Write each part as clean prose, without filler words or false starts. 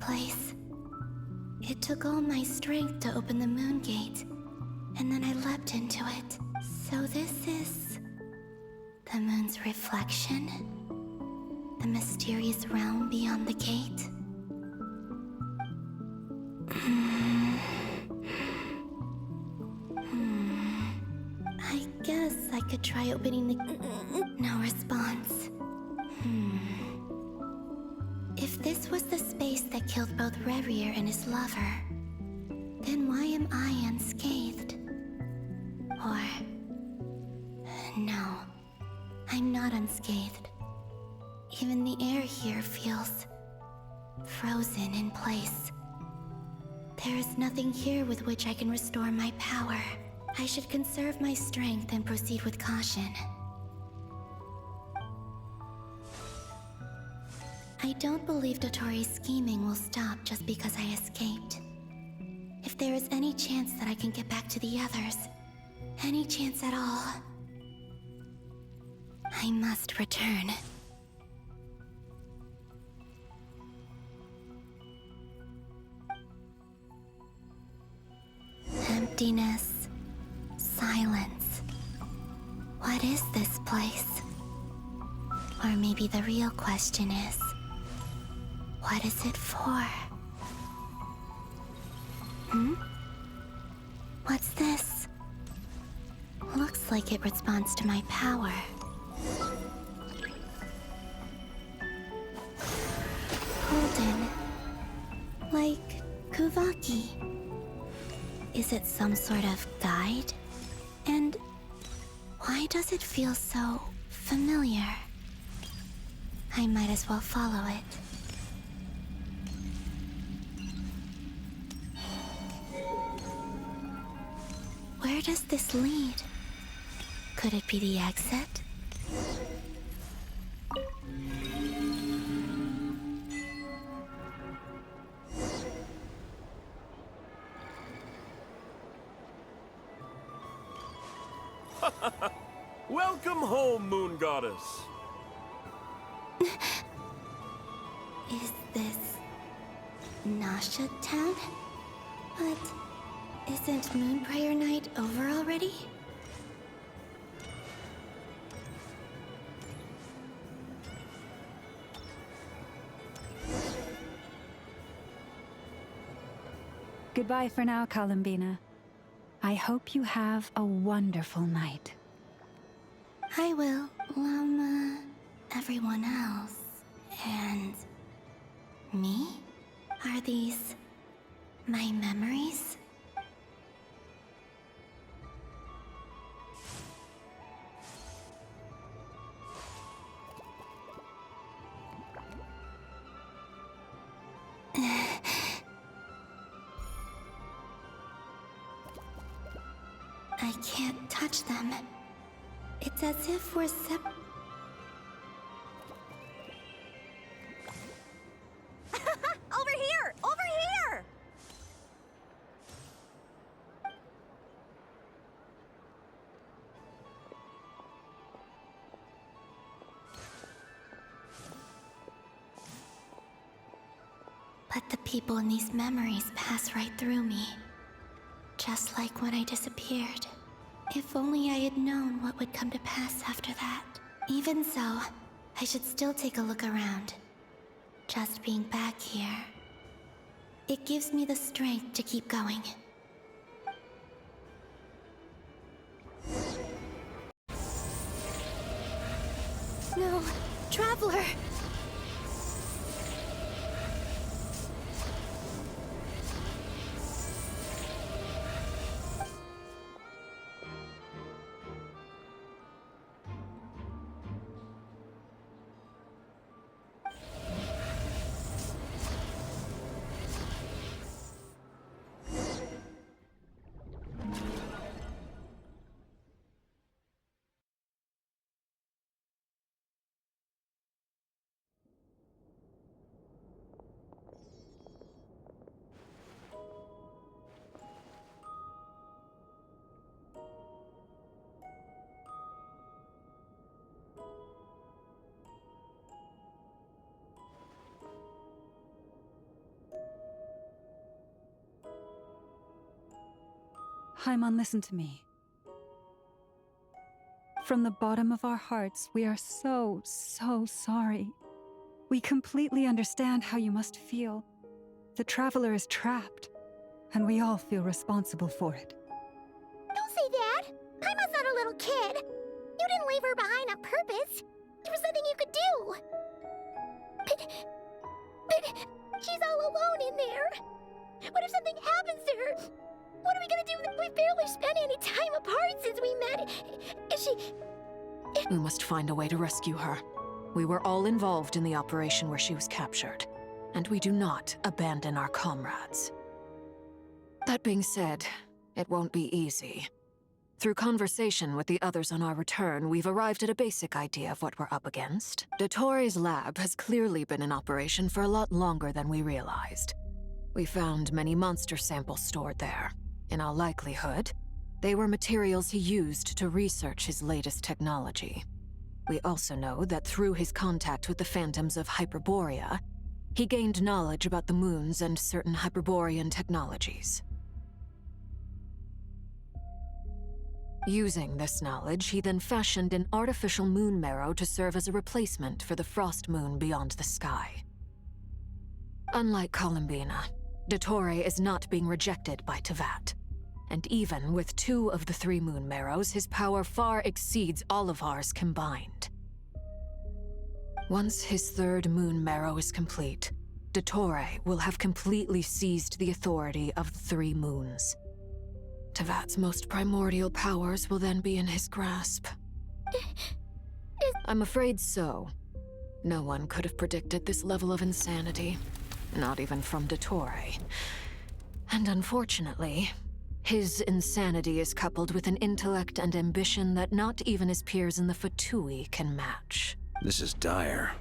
place. It took all my strength to open the moon gate, and then I leapt into it. So this is the moon's reflection? The mysterious realm beyond the gate? I guess I could try opening the... No response. If this was the space that killed both Revier and his lover, then why am I unscathed? Or... No, I'm not unscathed. Even the air here feels frozen in place. There is nothing here with which I can restore my power. I should conserve my strength and proceed with caution. I don't believe Dotori's scheming will stop just because I escaped. If there is any chance that I can get back to the others, any chance at all, I must return. Emptiness. Silence. What is this place? Or maybe the real question is, what is it for? What's this? Looks like it responds to my power. Golden. Like Kuvaki. Is it some sort of guide? And why does it feel so familiar? I might as well follow it. Where does this lead? Could it be the exit? Welcome home, Moon Goddess. Is this Nasha Town? But isn't Moon Prayer Night over already? Goodbye for now, Columbina. I hope you have a wonderful night. I will, everyone else. And... me? Are these... my memories? I can't touch them. It's as if we're Over here! Over here! But the people in these memories pass right through me. Just like when I disappeared. If only I had known what would come to pass after that. Even so, I should still take a look around. Just being back here, it gives me the strength to keep going. No, Traveler! Paimon, listen to me. From the bottom of our hearts, we are so sorry. We completely understand how you must feel. The Traveler is trapped, and we all feel responsible for it. Don't say that! Paimon's not a little kid! You didn't leave her behind on purpose! There was nothing you could do! But she's all alone in there! What if something happens to her? What are we gonna do? We've barely spent any time apart since we met. Is she... We must find a way to rescue her. We were all involved in the operation where she was captured, and we do not abandon our comrades. That being said, it won't be easy. Through conversation with the others on our return, we've arrived at a basic idea of what we're up against. Dottore's lab has clearly been in operation for a lot longer than we realized. We found many monster samples stored there. In all likelihood, they were materials he used to research his latest technology. We also know that through his contact with the phantoms of Hyperborea, he gained knowledge about the moons and certain Hyperborean technologies. Using this knowledge, he then fashioned an artificial moon marrow to serve as a replacement for the frost moon beyond the sky. Unlike Columbina, Dottore is not being rejected by Teyvat. And even with 2 of the 3 moon marrows, his power far exceeds all of ours combined. Once his 3rd moon marrow is complete, Dottore will have completely seized the authority of the 3 moons. Teyvat's most primordial powers will then be in his grasp. I'm afraid so. No one could have predicted this level of insanity. Not even from Dottore. And unfortunately, his insanity is coupled with an intellect and ambition that not even his peers in the Fatui can match. This is dire.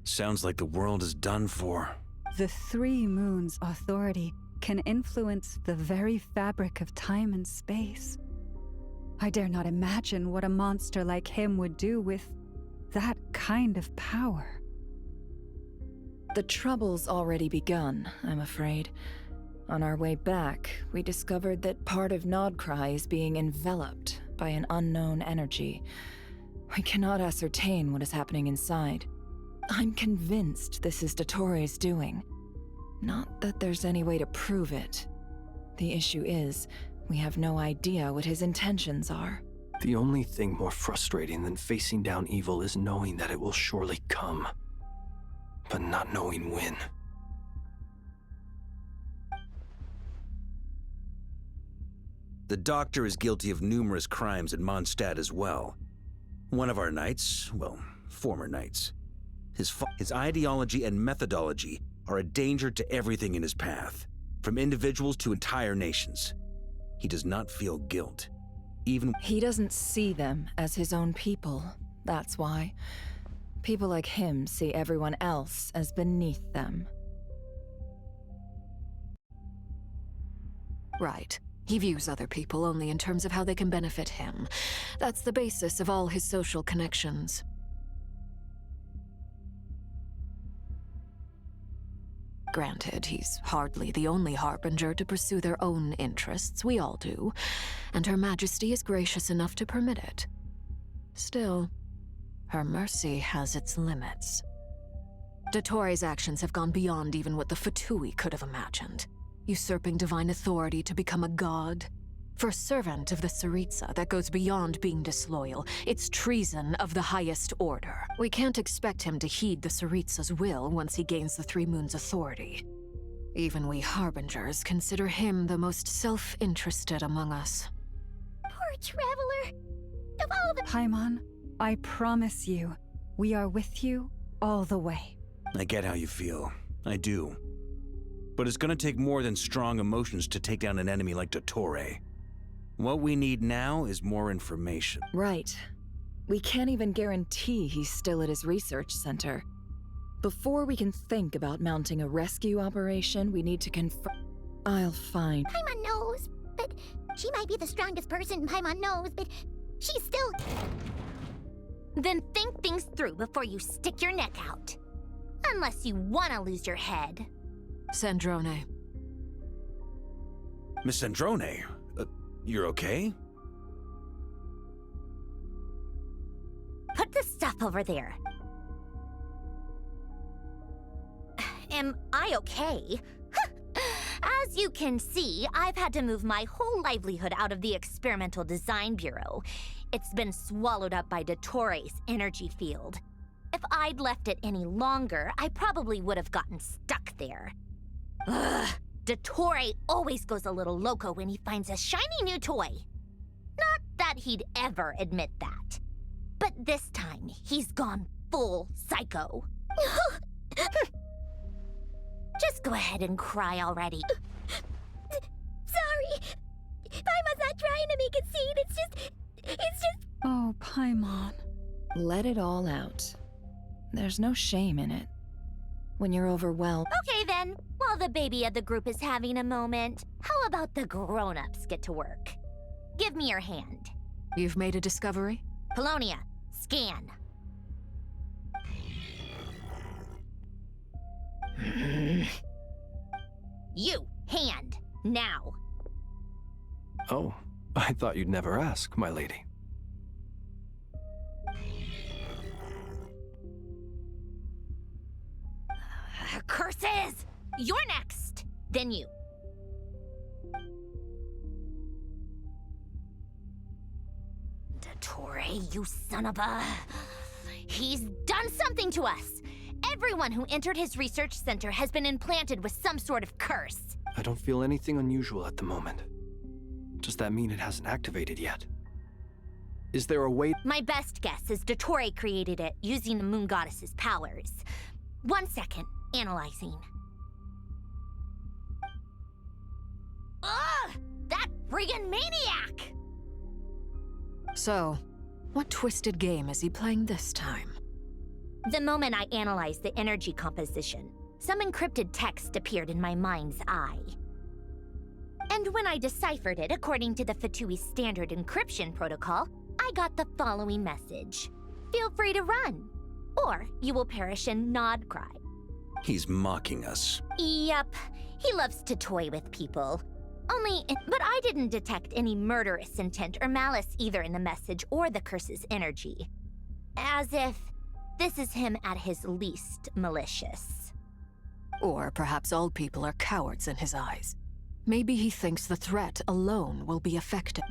Sounds like the world is done for. The 3 moons' authority can influence the very fabric of time and space. I dare not imagine what a monster like him would do with that kind of power. The trouble's already begun, I'm afraid. On our way back, we discovered that part of Nodcry is being enveloped by an unknown energy. We cannot ascertain what is happening inside. I'm convinced this is Dottore's doing. Not that there's any way to prove it. The issue is, we have no idea what his intentions are. The only thing more frustrating than facing down evil is knowing that it will surely come, but not knowing when. The Doctor is guilty of numerous crimes in Mondstadt as well. One of our knights, well, former knights, his ideology and methodology are a danger to everything in his path, from individuals to entire nations. He does not feel guilt, even... He doesn't see them as his own people, that's why. People like him see everyone else as beneath them. Right. He views other people only in terms of how they can benefit him. That's the basis of all his social connections. Granted, he's hardly the only harbinger to pursue their own interests. We all do. And Her Majesty is gracious enough to permit it. Still, her mercy has its limits. Dottore's actions have gone beyond even what the Fatui could have imagined. Usurping divine authority to become a god. For a servant of the Tsaritsa, that goes beyond being disloyal. It's treason of the highest order. We can't expect him to heed the Tsaritsa's will once he gains the 3 moons' authority. Even we harbingers consider him the most self-interested among us. Poor Traveler. Of all the... Paimon, I promise you, we are with you all the way. I get how you feel. I do. But it's gonna take more than strong emotions to take down an enemy like Dottore. What we need now is more information. Right. We can't even guarantee he's still at his research center. Before we can think about mounting a rescue operation, we need to confirm... I'll find... Paimon knows, but she might be the strongest person Paimon knows, but she's still... Then think things through before you stick your neck out. Unless you want to lose your head. Sandrone. Miss Sandrone, You're okay? Put the stuff over there. Am I okay? As you can see, I've had to move my whole livelihood out of the Experimental Design Bureau. It's been swallowed up by Dottores' energy field. If I'd left it any longer, I probably would have gotten stuck there. Ugh, Dottore always goes a little loco when he finds a shiny new toy. Not that he'd ever admit that. But this time, he's gone full psycho. Just go ahead and cry already. Sorry. Paimon's not trying to make it scene. It's just... Oh, Paimon. Let it all out. There's no shame in it. When you're overwhelmed... Okay then, while the baby of the group is having a moment, how about the grown-ups get to work? Give me your hand. You've made a discovery? Polonia, scan. You, hand, now. Oh, I thought you'd never ask, my lady. Curses! You're next! Then you. Dottore, you son of a... He's done something to us! Everyone who entered his research center has been implanted with some sort of curse. I don't feel anything unusual at the moment. Does that mean it hasn't activated yet? Is there a way— My best guess is Dottore created it using the Moon Goddess's powers. 1 second, analyzing. Ugh! That friggin' maniac! So, what twisted game is he playing this time? The moment I analyzed the energy composition, some encrypted text appeared in my mind's eye. And when I deciphered it according to the Fatui standard encryption protocol, I got the following message. Feel free to run, or you will perish in nod cry. He's mocking us. Yep, he loves to toy with people. But I didn't detect any murderous intent or malice either in the message or the curse's energy. As if this is him at his least malicious. Or perhaps all people are cowards in his eyes. Maybe he thinks the threat alone will be effective.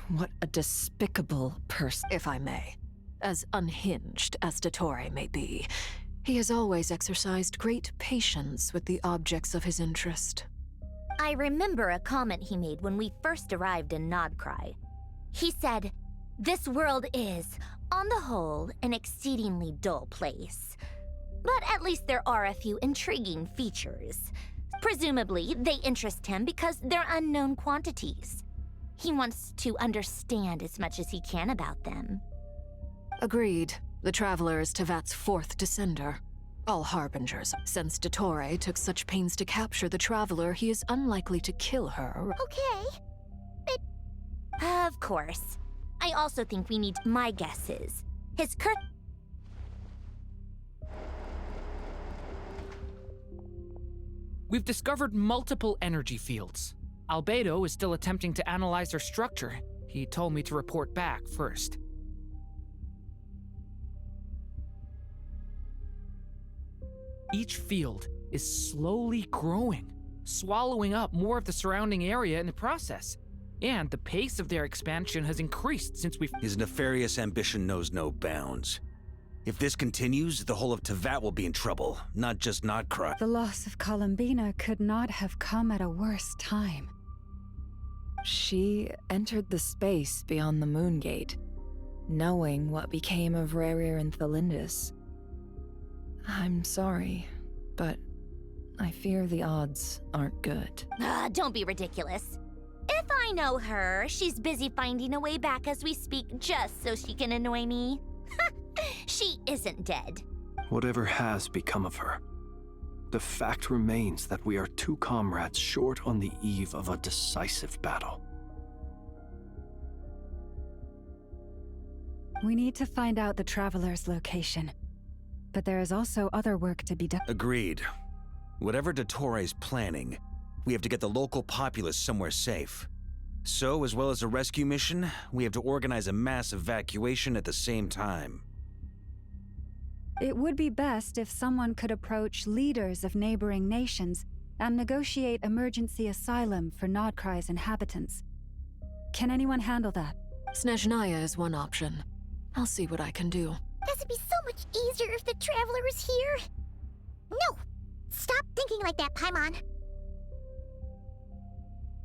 What a despicable person. If I may. As unhinged as Dottore may be, he has always exercised great patience with the objects of his interest. I remember a comment he made when we first arrived in Nodcry. He said, "This world is, on the whole, an exceedingly dull place. But at least there are a few intriguing features. Presumably, they interest him because they're unknown quantities. He wants to understand as much as he can about them." Agreed. The Traveler is Tevat's fourth descender. All harbingers. Since Dottore took such pains to capture the Traveler, he is unlikely to kill her. Okay. Of course. I also think we need my guesses. His We've discovered multiple energy fields. Albedo is still attempting to analyze their structure. He told me to report back first. Each field is slowly growing, swallowing up more of the surrounding area in the process. And the pace of their expansion has increased since we've— His nefarious ambition knows no bounds. If this continues, the whole of Tevat will be in trouble, not just Nodcry. The loss of Columbina could not have come at a worse time. She entered the space beyond the Moon Gate, knowing what became of Rerir and Thalindus. I'm sorry, but I fear the odds aren't good. Don't be ridiculous. If I know her, she's busy finding a way back as we speak just so she can annoy me. She isn't dead. Whatever has become of her, the fact remains that we are two comrades short on the eve of a decisive battle. We need to find out the Traveler's location. But there is also other work to be done. Agreed. Whatever Dottore's planning, we have to get the local populace somewhere safe. So, as well as a rescue mission, we have to organize a mass evacuation at the same time. It would be best if someone could approach leaders of neighboring nations and negotiate emergency asylum for Nodcry's inhabitants. Can anyone handle that? Snezhnaya is one option. I'll see what I can do. This would be so much easier if the Traveler was here. No! Stop thinking like that, Paimon.